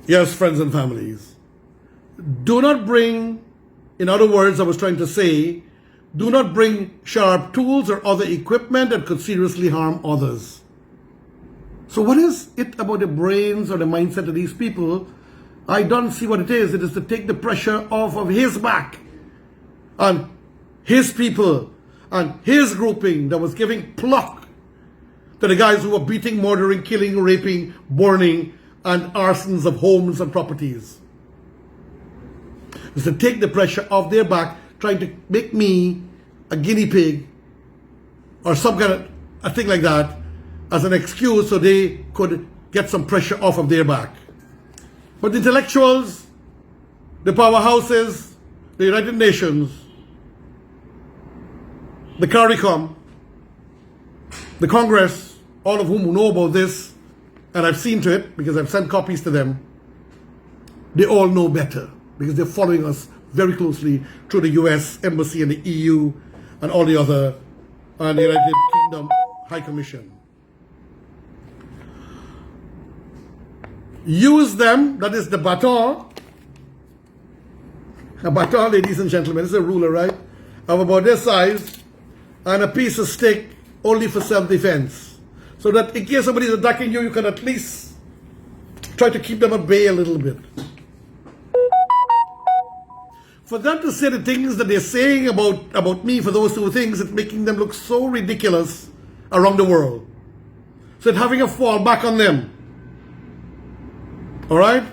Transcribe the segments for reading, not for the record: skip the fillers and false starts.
Yes, friends and families. Do not bring, in other words, I was trying to say, do not bring sharp tools or other equipment that could seriously harm others. So what is it about the brains or the mindset of these people? I don't see what it is. It is to take the pressure off of his back and his people and his grouping that was giving pluck to the guys who were beating, murdering, killing, raping, burning, and arsons of homes and properties. It's to take the pressure off their back, trying to make me a guinea pig or some kind of a thing like that as an excuse so they could get some pressure off of their back. But the intellectuals, the powerhouses, the United Nations, the CARICOM, the Congress, all of whom know about this, and I've seen to it because I've sent copies to them, they all know better because they're following us very closely through the US Embassy and the EU and all the other, and the United Kingdom High Commission. Use them, that is the baton. A baton, ladies and gentlemen, is a ruler, right? Of about this size, and a piece of stick only for self-defense. So that in case somebody is attacking you, you can at least try to keep them at bay a little bit. For them to say the things that they're saying about me, for those two things, it's making them look so ridiculous around the world. So it's having a fall back on them. All right?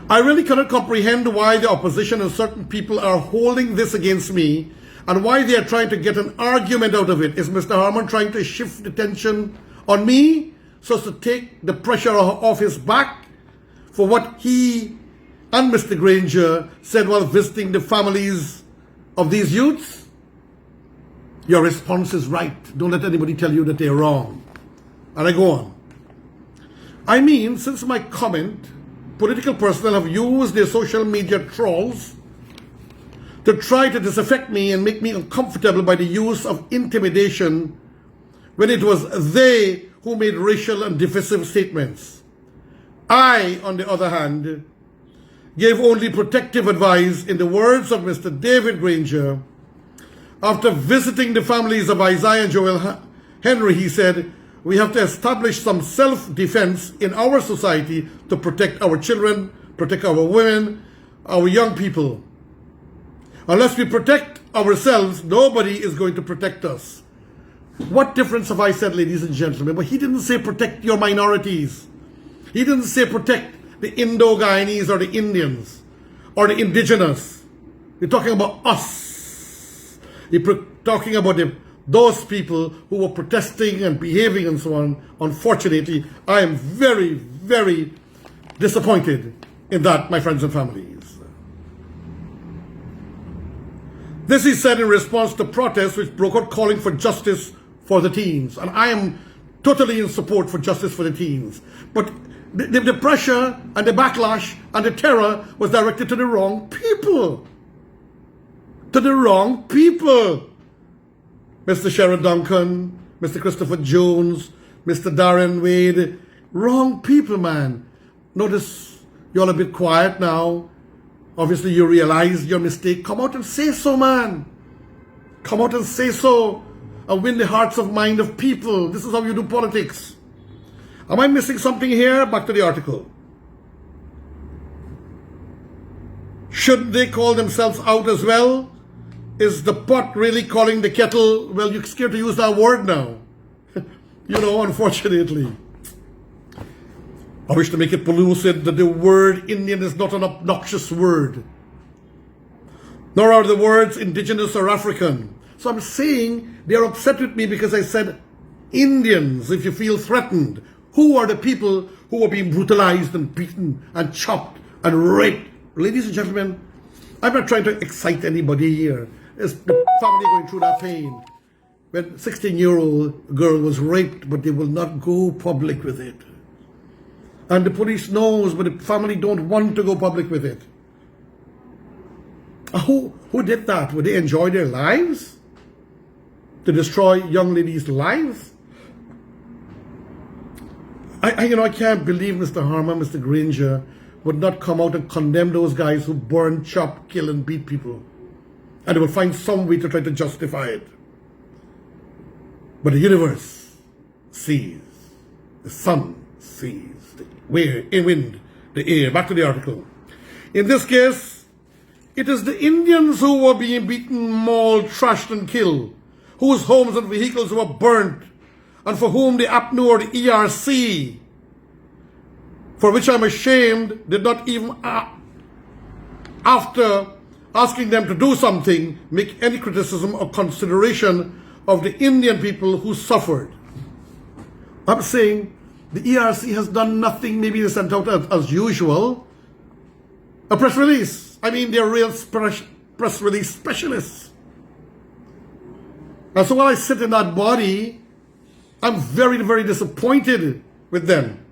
I really cannot comprehend why the opposition and certain people are holding this against me and why they are trying to get an argument out of it. Is Mr. Harmon trying to shift the tension on me so as to take the pressure off his back for what he and Mr. Granger said while visiting the families of these youths? Your response is right. Don't let anybody tell you that they're wrong. And I go on. I mean, since my comment, political personnel have used their social media trolls to try to disaffect me and make me uncomfortable by the use of intimidation when it was they who made racial and divisive statements. I, on the other hand, gave only protective advice in the words of Mr. David Granger. After visiting the families of Isaiah and Joel Henry, he said, we have to establish some self-defense in our society to protect our children, protect our women, our young people. Unless we protect ourselves, nobody is going to protect us. What difference have I said, ladies and gentlemen? But he didn't say protect your minorities. He didn't say protect the Indo-Guyanese or the Indians or the indigenous. You're talking about us. You're talking about those people who were protesting and behaving and so on. Unfortunately, I am very, very disappointed in that, my friends and families. This he said in response to protests which broke out calling for justice for the teens. And I am totally in support for justice for the teens. But the pressure and the backlash and the terror was directed to the wrong people. To the wrong people. Mr. Sherrod Duncan, Mr. Christopher Jones, Mr. Darren Wade. Wrong people, man. Notice you're a bit quiet now. Obviously, you realize your mistake. Come out and say so, man. Come out and say so. And win the hearts and mind of people. This is how you do politics. Am I missing something here? Back to the article. Should they call themselves out as well? Is the pot really calling the kettle? Well, you're scared to use that word now. You know, unfortunately. I wish to make it pellucid that the word Indian is not an obnoxious word. Nor are the words indigenous or African. So I'm saying they're upset with me because I said Indians, if you feel threatened. Who are the people who are being brutalized and beaten and chopped and raped? Ladies and gentlemen, I'm not trying to excite anybody here. It's the family going through that pain. When a 16-year-old girl was raped, but they will not go public with it. And the police knows, but the family don't want to go public with it. Who did that? Would they enjoy their lives? To destroy young ladies' lives? I can't believe Mr. Harmon, Mr. Granger would not come out and condemn those guys who burn, chop, kill, and beat people. And they will find some way to try to justify it. But the universe sees, the sun sees, the wind, the air. Back to the article. In this case, it is the Indians who were being beaten, mauled, trashed, and killed, whose homes and vehicles were burnt, and for whom the APNU or the ERC, for which I'm ashamed, did not even, after asking them to do something, make any criticism or consideration of the Indian people who suffered. I'm saying the ERC has done nothing. Maybe they sent out as usual a press release. I mean, they're real press release specialists. And so while I sit in that body, I'm very, very disappointed with them.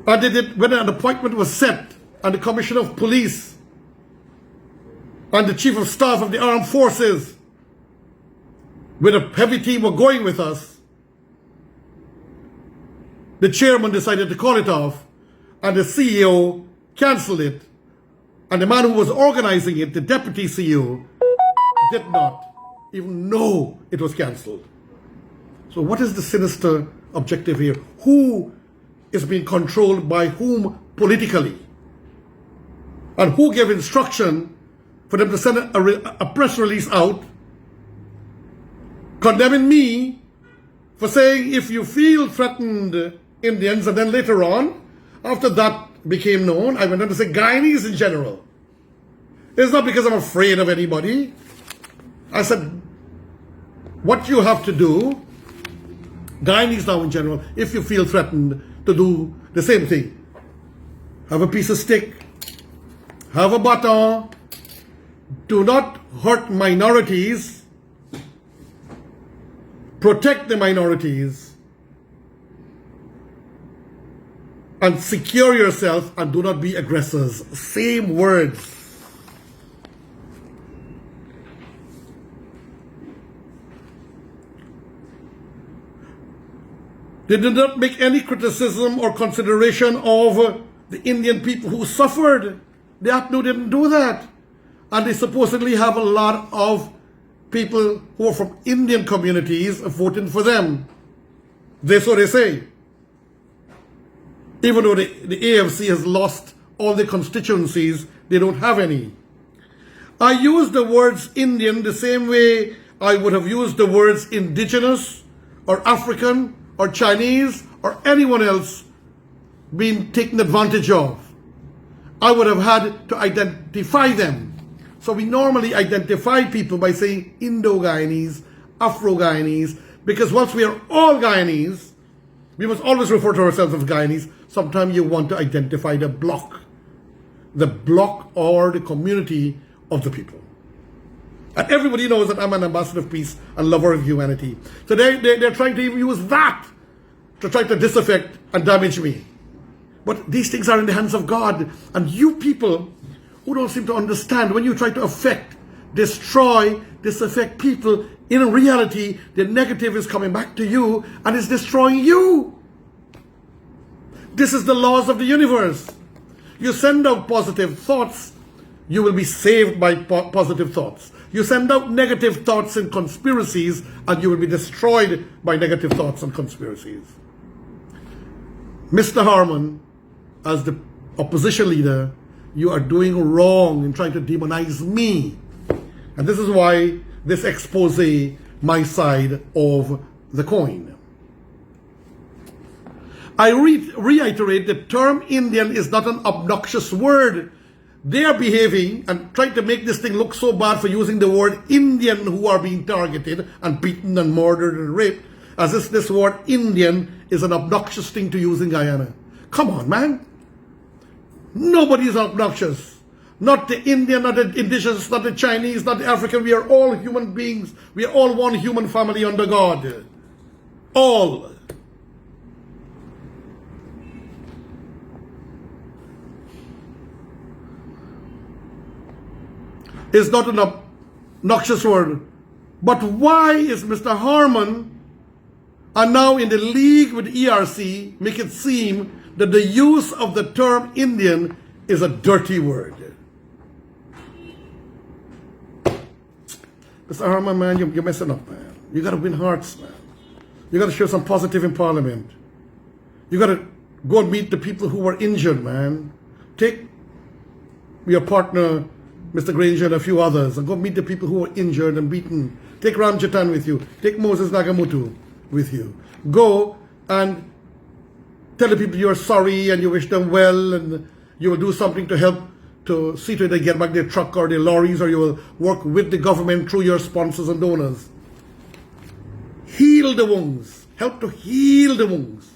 And they did, when an appointment was set, and the Commissioner of Police and the Chief of Staff of the Armed Forces with a heavy team were going with us, the chairman decided to call it off, and the CEO cancelled it, and the man who was organizing it, the deputy CEO, did not even know it was cancelled. So what is the sinister objective here? Who is being controlled by whom politically? And who gave instruction for them to send a press release out condemning me for saying, if you feel threatened, Indians, and then later on, after that became known, I went on to say Guyanese in general. It's not because I'm afraid of anybody. I said, what you have to do, Guyanese now in general, if you feel threatened, to do the same thing. Have a piece of stick, have a baton, do not hurt minorities, protect the minorities, and secure yourself, and do not be aggressors. Same words. They did not make any criticism or consideration of the Indian people who suffered. The APNU didn't do that. And they supposedly have a lot of people who are from Indian communities voting for them. So they say. Even though the AFC has lost all the constituencies, they don't have any. I use the words Indian the same way I would have used the words indigenous or African or Chinese or anyone else being taken advantage of. I would have had to identify them. So we normally identify people by saying Indo-Guyanese, Afro-Guyanese, because once we are all Guyanese, we must always refer to ourselves as Guyanese. Sometimes you want to identify the bloc or the community of the people. And everybody knows that I'm an ambassador of peace and lover of humanity. So they're trying to even use that to try to disaffect and damage me. But these things are in the hands of God. And you people who don't seem to understand, when you try to affect, destroy, disaffect people, in reality, the negative is coming back to you and is destroying you. This is the laws of the universe. You send out positive thoughts, you will be saved by positive thoughts. You send out negative thoughts and conspiracies, and you will be destroyed by negative thoughts and conspiracies. Mr. Harmon, as the opposition leader, you are doing wrong in trying to demonize me. And this is why this expose my side of the coin. I reiterate, the term Indian is not an obnoxious word. They are behaving and trying to make this thing look so bad for using the word Indian who are being targeted and beaten and murdered and raped, as if this word Indian is an obnoxious thing to use in Guyana. Come on, man. Nobody is obnoxious. Not the Indian, not the indigenous, not the Chinese, not the African. We are all human beings. We are all one human family under God. All. Is not an obnoxious word. But why is Mr. Harmon are now in the league with ERC make it seem that the use of the term Indian is a dirty word. Mr. Harmon, man, you're messing up, man. You got to win hearts, man. You got to show some positive in Parliament. You got to go and meet the people who were injured, man. Take your partner, Mr. Granger, and a few others, and go meet the people who were injured and beaten. Take Ram Jatan with you. Take Moses Nagamutu with you. Go and tell the people you're sorry and you wish them well, and you will do something to help to see to it they get back their truck or their lorries, or you will work with the government through your sponsors and donors. Heal the wounds. Help to heal the wounds.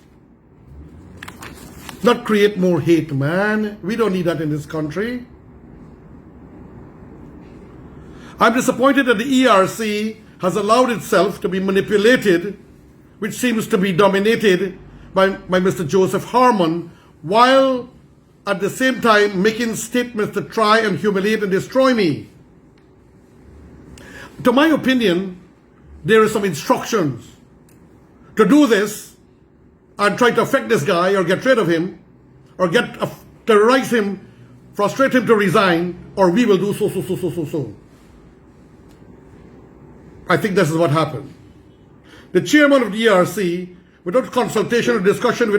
Not create more hate, man. We don't need that in this country. I'm disappointed that the ERC has allowed itself to be manipulated, which seems to be dominated by Mr. Joseph Harmon, while at the same time making statements to try and humiliate and destroy me. To my opinion, there are some instructions to do this and try to affect this guy or get rid of him or terrorize him, frustrate him to resign, or we will do so. I think this is what happened. The chairman of the ERC, without consultation or discussion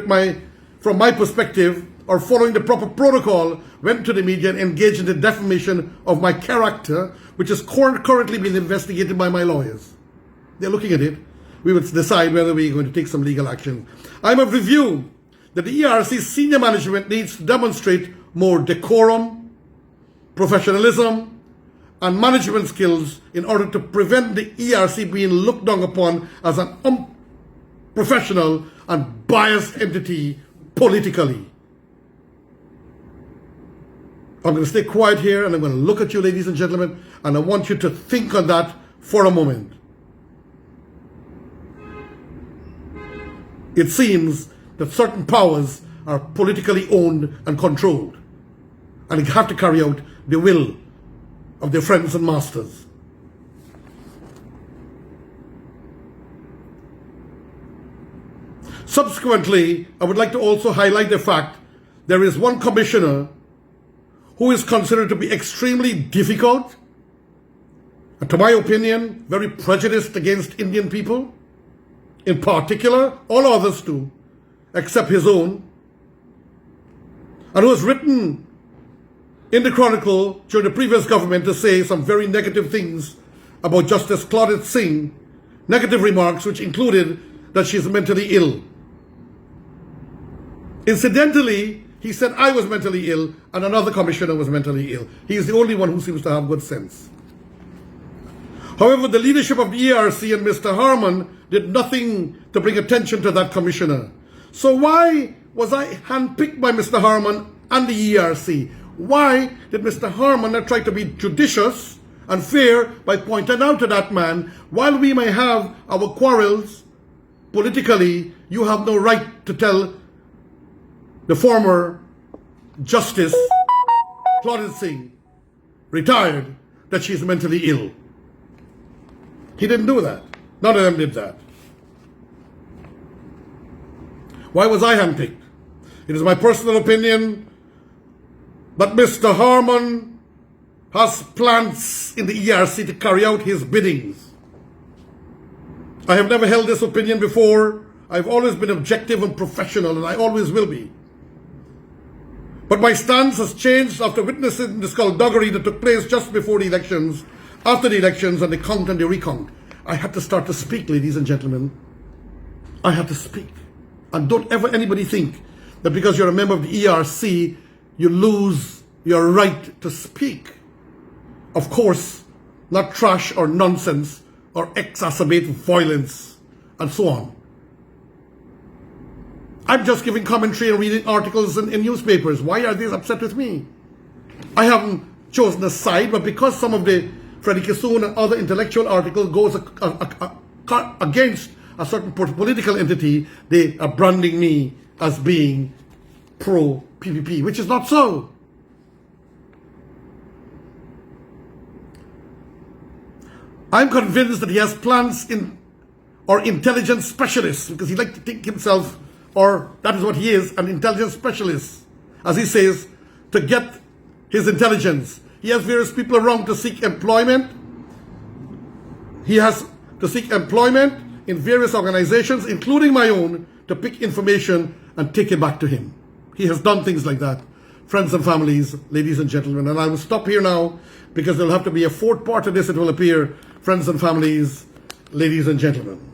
from my perspective, or following the proper protocol, went to the media and engaged in the defamation of my character, which is currently being investigated by my lawyers. They're looking at it. We will decide whether we're going to take some legal action. I'm of the view that the ERC's senior management needs to demonstrate more decorum, professionalism, and management skills in order to prevent the ERC being looked down upon as an unprofessional and biased entity politically. I'm going to stay quiet here and I'm going to look at you, ladies and gentlemen, and I want you to think on that for a moment. It seems that certain powers are politically owned and controlled, and they have to carry out the will of their friends and masters. Subsequently, I would like to also highlight the fact there is one commissioner who is considered to be extremely difficult, and to my opinion, very prejudiced against Indian people, in particular, all others too, except his own, and who has written in the Chronicle during the previous government to say some very negative things about Justice Claudette Singh, negative remarks which included that she's mentally ill. Incidentally, he said I was mentally ill and another commissioner was mentally ill. He is the only one who seems to have good sense. However, the leadership of the ERC and Mr. Harmon did nothing to bring attention to that commissioner. So why was I handpicked by Mr. Harmon and the ERC? Why did Mr. Harmon not try to be judicious and fair by pointing out to that man, while we may have our quarrels politically, you have no right to tell the former Justice Claudette Singh, retired, that she's mentally ill. He didn't do that. None of them did that. Why was I handpicked? It is my personal opinion that Mr. Harmon has plans in the ERC to carry out his biddings. I have never held this opinion before. I've always been objective and professional, and I always will be. But my stance has changed after witnessing the skullduggery that took place just before the elections, after the elections, and the count and the recount. I had to start to speak, ladies and gentlemen. I had to speak. And don't ever anybody think that because you're a member of the ERC, you lose your right to speak. Of course, not trash or nonsense or exacerbate violence and so on. I'm just giving commentary and reading articles in newspapers. Why are they upset with me? I haven't chosen a side, but because some of the Freddie Kissoon and other intellectual articles goes against a certain political entity, they are branding me as being pro-PPP, which is not so. I'm convinced that he has plans or intelligence specialist, because he likes to think himself, or that is what he is, an intelligence specialist, as he says, to get his intelligence. He has various people around to seek employment. He has to seek employment in various organizations, including my own, to pick information and take it back to him. He has done things like that. Friends and families, ladies and gentlemen, and I will stop here now because there will have to be a fourth part of this. It will appear, friends and families, ladies and gentlemen.